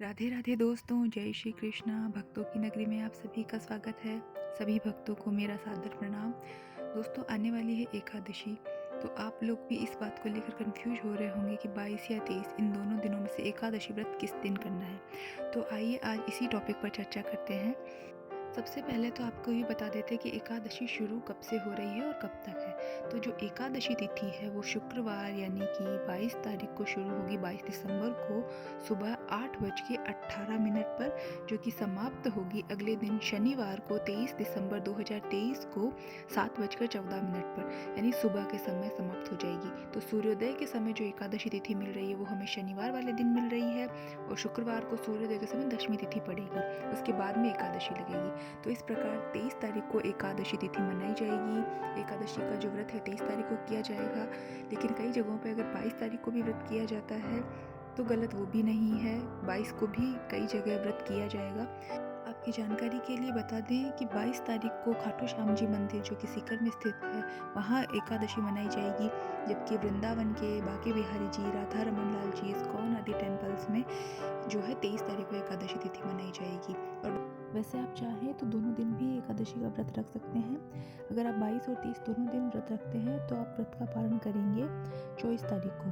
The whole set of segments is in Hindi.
राधे राधे दोस्तों, जय श्री कृष्णा। भक्तों की नगरी में आप सभी का स्वागत है। सभी भक्तों को मेरा सादर प्रणाम। दोस्तों, आने वाली है एकादशी, तो आप लोग भी इस बात को लेकर कंफ्यूज हो रहे होंगे कि 22 या 23 इन दोनों दिनों में से एकादशी व्रत किस दिन करना है। तो आइए आज इसी टॉपिक पर चर्चा करते हैं। सबसे पहले तो आपको ये बता देते हैं कि एकादशी शुरू कब से हो रही है और कब तक है। तो जो एकादशी तिथि है वो शुक्रवार यानी कि 22 तारीख को शुरू होगी, 22 दिसंबर को सुबह 8:18 पर, जो कि समाप्त होगी अगले दिन शनिवार को 23 दिसंबर 2023 को 7:14 पर, यानी सुबह के समय समाप्त हो जाएगी। तो सूर्योदय के समय जो एकादशी तिथि मिल रही है वो हमें शनिवार वाले दिन मिल रही है और शुक्रवार को सूर्योदय के समय दशमी तिथि पड़ेगी, उसके बाद में एकादशी लगेगी। तो इस प्रकार 23 तारीख को एकादशी तिथि मनाई जाएगी। एकादशी का जो व्रत है 23 तारीख को किया जाएगा, लेकिन कई जगहों पर अगर 22 तारीख को भी व्रत किया जाता है तो गलत वो भी नहीं है, 22 को भी कई जगह व्रत किया जाएगा। आपकी जानकारी के लिए बता दें कि 22 तारीख को खाटू श्याम जी मंदिर जो कि सीकर में स्थित है वहाँ एकादशी मनाई जाएगी, जबकि वृंदावन के बांके बिहारी जी, राधा रमन लाल जी, इस्कॉन आदि टेम्पल्स में जो है 23 तारीख को एकादशी तिथि मनाई जाएगी। और वैसे आप चाहें तो दोनों दिन भी एकादशी का व्रत रख सकते हैं। अगर आप 22 और 23 दोनों दिन व्रत रखते हैं तो आप व्रत का पालन करेंगे 24 तारीख को,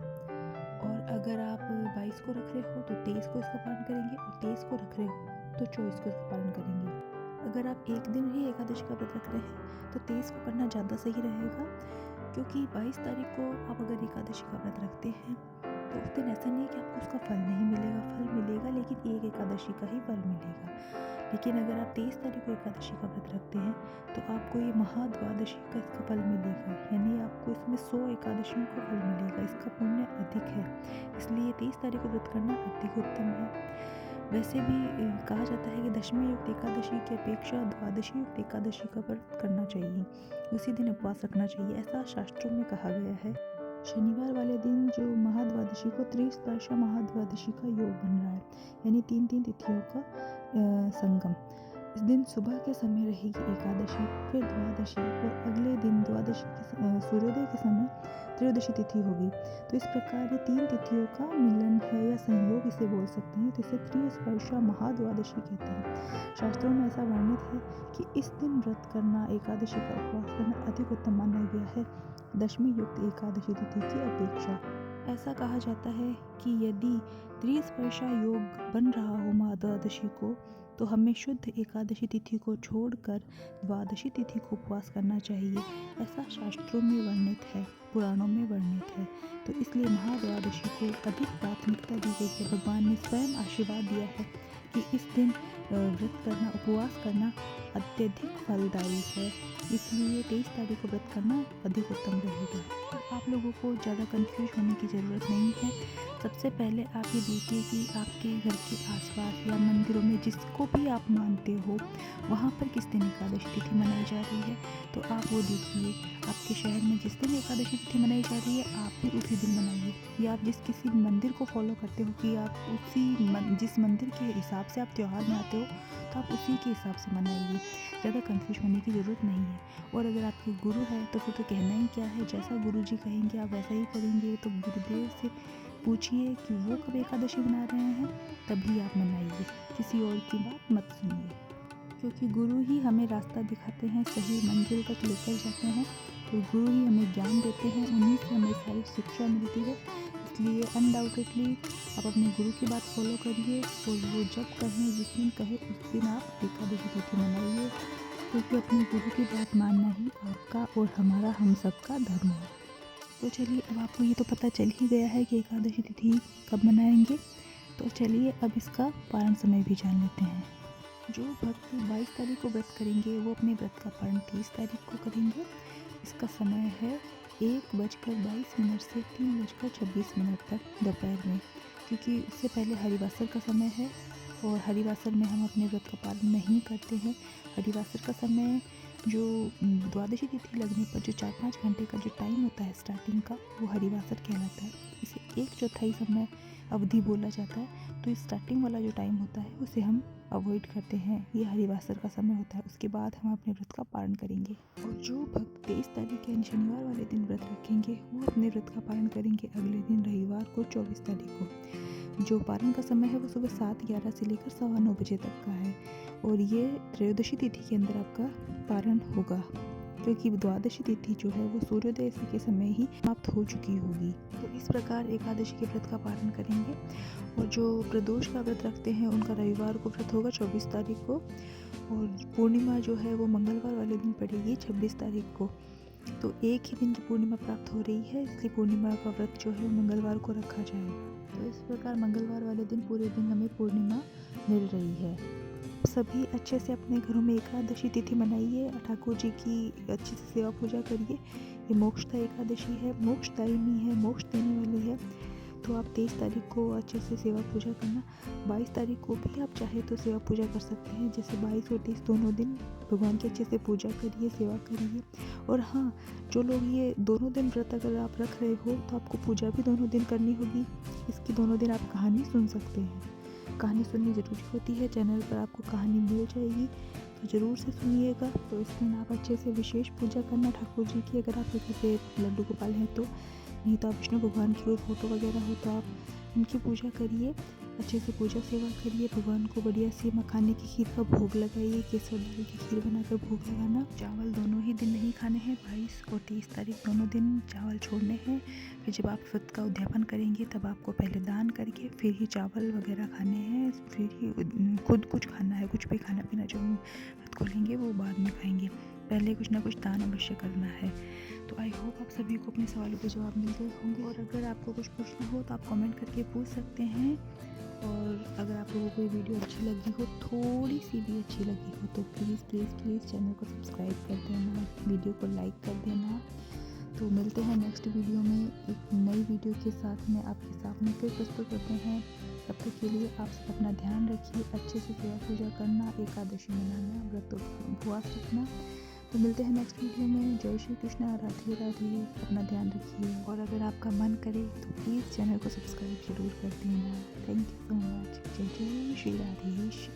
और अगर आप 22 को रख रहे हो तो 23 को इसका पालन करेंगे, और 23 को रख रहे हो तो 24 को इसका पालन करेंगे। अगर आप एक दिन ही एकादशी का व्रत रख रहे हैं तो 23 को करना ज़्यादा सही रहेगा, क्योंकि 22 तारीख को आप अगर एकादशी का व्रत रखते हैं तो उस दिन ऐसा नहीं है कि आपको उसका फल नहीं मिलेगा, फल मिलेगा, लेकिन एक एकादशी का ही फल मिलेगा। लेकिन अगर आप 23 तारीख को एकादशी का व्रत रखते हैं तो आपको ये महाद्वादशी का इसका फल मिलेगा, यानी आपको इसमें 100 एकादशियों का फल मिलेगा, इसका पुण्य अधिक है, इसलिए 23 तारीख को व्रत करना अधिक उत्तम है। वैसे भी कहा जाता है कि दशमी युक्त एकादशी की अपेक्षा द्वादशी युक्त एकादशी का व्रत करना चाहिए, उसी दिन उपवास रखना चाहिए, ऐसा शास्त्रों में कहा गया है। शनिवार वाले दिन जो महाद्वादशी को त्रिस्पर्शा महाद्वादशी का योग बन रहा है, यानी 3 तिथियों का संगम। इस दिन सुबह के समय रहेगी एकादशी, फिर द्वादशी, और अगले दिन द्वादशी के सूर्योदय के समय त्रयोदशी तिथि होगी। तो इस प्रकार ये 3 तिथियों का मिलन है या संयोग इसे बोल सकते हैं, तो इसे त्रिस्पर्शा महाद्वादशी कहते हैं। शास्त्रों में ऐसा वर्णित है कि इस दिन व्रत करना, एकादशी का उपवास करना अधिक उत्तम माना गया है दशमी युक्त एकादशी तिथि की अपेक्षा। ऐसा कहा जाता है कि यदि त्रिस्पर्शा योग बन रहा हो महाद्वादशी को तो हमें शुद्ध एकादशी तिथि को छोड़कर द्वादशी तिथि को उपवास करना चाहिए, ऐसा शास्त्रों में वर्णित है, पुराणों में वर्णित है। तो इसलिए महाद्वादशी को अधिक प्राथमिकता दी गई है। भगवान ने स्वयं आशीर्वाद दिया है कि इस दिन व्रत करना, उपवास करना अत्यधिक फलदायी है, इसलिए 23 तारीख को व्रत करना अधिक उत्तम रहेगा। आप लोगों को ज़्यादा कंफ्यूज होने की ज़रूरत नहीं है। सबसे पहले आप ये देखिए कि आपके घर के आसपास या मंदिरों में जिसको भी आप मानते हो वहाँ पर किस दिन एकादशी तिथि मनाई जा रही है, तो आप वो देखिए। आपके शहर में जिस दिन एकादशी तिथि मनाई जा रही है आप भी उसी दिन मनाइए, या आप जिस किसी मंदिर को फॉलो करते हो कि आप जिस मंदिर के हिसाब से आप त्यौहार मनाते हो तो आप उसी के हिसाब से मनाइए। ज़्यादा कंफ्यूज होने की ज़रूरत नहीं है। और अगर आपके गुरु है तो फिर तो कहना ही क्या है, जैसा गुरु जी कहेंगे आप वैसा ही करेंगे। तो गुरुदेव से पूछिए कि वो कब एकादशी मना रहे हैं, तभी आप मनाइए, किसी और की बात मत सुनिए, क्योंकि गुरु ही हमें रास्ता दिखाते हैं, सही मंजिल तक लेकर जाते हैं। तो गुरु ही हमें ज्ञान देते हैं, उन्हीं से हमें सारी शिक्षा मिलती है। इसलिए अनडाउटेडली आप अपने गुरु की बात फॉलो करिए, और वो जब कहें, जिस दिन कहे उस दिन आप एकादशी तिथि मनाइए, क्योंकि अपने गुरु की बात मानना ही आपका और हमारा, हम सबका धर्म है। तो चलिए, अब आपको ये तो पता चल ही गया है कि एकादशी तिथि कब मनाएंगे, तो चलिए अब इसका पारण समय भी जान लेते हैं। जो भक्त 22 तारीख को व्रत करेंगे वो अपने व्रत का पारण 23 तारीख को करेंगे। इसका समय है 1:22 से 3:26 तक दोपहर में, क्योंकि उससे पहले हरिवासर का समय है, और हरिवासर में हम अपने व्रत का पालन नहीं करते हैं। हरिवासर का समय जो द्वादशी तिथि लगने पर जो 4-5 घंटे का जो टाइम होता है स्टार्टिंग का, वो हरिवासर कहलाता है। इसे 1/4 समय अवधि बोला जाता है। तो स्टार्टिंग वाला जो टाइम होता है उसे हम अवॉइड करते हैं, ये हरिवासर का समय होता है। उसके बाद हम अपने व्रत का पालन करेंगे। और जो भक्त 23 तारीख यानी शनिवार वाले दिन व्रत रखेंगे वो अपने व्रत का पालन करेंगे अगले दिन रविवार को 24 तारीख को। जो पारण का समय है वो सुबह 7:11 से लेकर 9:15 बजे तक का है और ये त्रयोदशी तिथि के अंदर आपका पारण होगा, क्योंकि द्वादशी तिथि जो है वो सूर्योदय के समय ही समाप्त हो चुकी होगी। तो इस प्रकार एकादशी के व्रत का पारण करेंगे। और जो प्रदोष का व्रत रखते हैं उनका रविवार को व्रत होगा 24 तारीख को, और पूर्णिमा जो है वो मंगलवार वाले दिन पड़ेगी 26 तारीख को। तो एक ही दिन की पूर्णिमा प्राप्त हो रही है, इसलिए पूर्णिमा का व्रत जो है मंगलवार को रखा जाएगा। तो इस प्रकार मंगलवार वाले दिन पूरे दिन हमें पूर्णिमा मिल रही है। सभी अच्छे से अपने घरों में एकादशी तिथि मनाइए, ठाकुर जी की अच्छे से सेवा पूजा करिए। ये मोक्षदा एकादशी है, मोक्षदायिनी है, मोक्ष देने वाली है। तो आप 23 तारीख को अच्छे से सेवा पूजा करना। 22 तारीख को भी आप चाहे तो सेवा पूजा कर सकते हैं। जैसे 22 और 23 दोनों दिन भगवान की अच्छे से पूजा करिए, सेवा करिए। और हाँ, जो लोग ये दोनों दिन व्रत अगर आप रख रहे हो तो आपको पूजा भी दोनों दिन करनी होगी। इसकी दोनों दिन आप कहानी सुन सकते हैं। कहानी सुननी ज़रूरी होती है, चैनल पर आपको कहानी मिल जाएगी, तो ज़रूर से सुनिएगा। तो इस दिन आप अच्छे से विशेष पूजा करना ठाकुर जी की। अगर आपके घर पे लड्डू गोपाल हैं तो, नहीं तो आप विष्णु भगवान की कोई फ़ोटो वगैरह हो तो आप उनकी पूजा करिए, अच्छे से पूजा सेवा करिए। भगवान को बढ़िया सी मखाने की खीर का भोग लगाइए, केसर दाल की खीर बनाकर भोग लगाना। चावल दोनों ही दिन नहीं खाने हैं, 22 और 23 तारीख दोनों दिन चावल छोड़ने हैं। फिर जब आप व्रत का उद्यापन करेंगे तब आपको पहले दान करके फिर ही चावल वगैरह खाने हैं, फिर ही खुद कुछ खाना है। कुछ भी खाना पीना जो व्रत खोलेंगे वो बाद में खाएंगे, पहले कुछ ना कुछ दान अवश्य करना है। तो आई होप आप सभी को अपने सवालों के जवाब मिल गए होंगे। और अगर आपको कुछ पूछना हो तो आप कमेंट करके पूछ सकते हैं। और अगर आप लोगों को ये वीडियो अच्छी लगी हो, थोड़ी सी भी अच्छी लगी हो, तो प्लीज़ चैनल को सब्सक्राइब कर देना, वीडियो को लाइक कर देना। तो मिलते हैं नेक्स्ट वीडियो में एक नई वीडियो के साथ में आपके सामने फिर प्रस्तुत करते हैं। तब तक के लिए आप सब अपना ध्यान रखिए, अच्छे से सेवा पूजा करना, एकादशी मनाना, व्रत उपवास रखना। तो मिलते हैं नेक्स्ट वीडियो में। जय श्री कृष्णा, राधे राधे। अपना ध्यान रखिए और अगर आपका मन करे तो प्लीज़ चैनल को सब्सक्राइब जरूर कर देना। Thank you so much. जय जय श्री राधेश।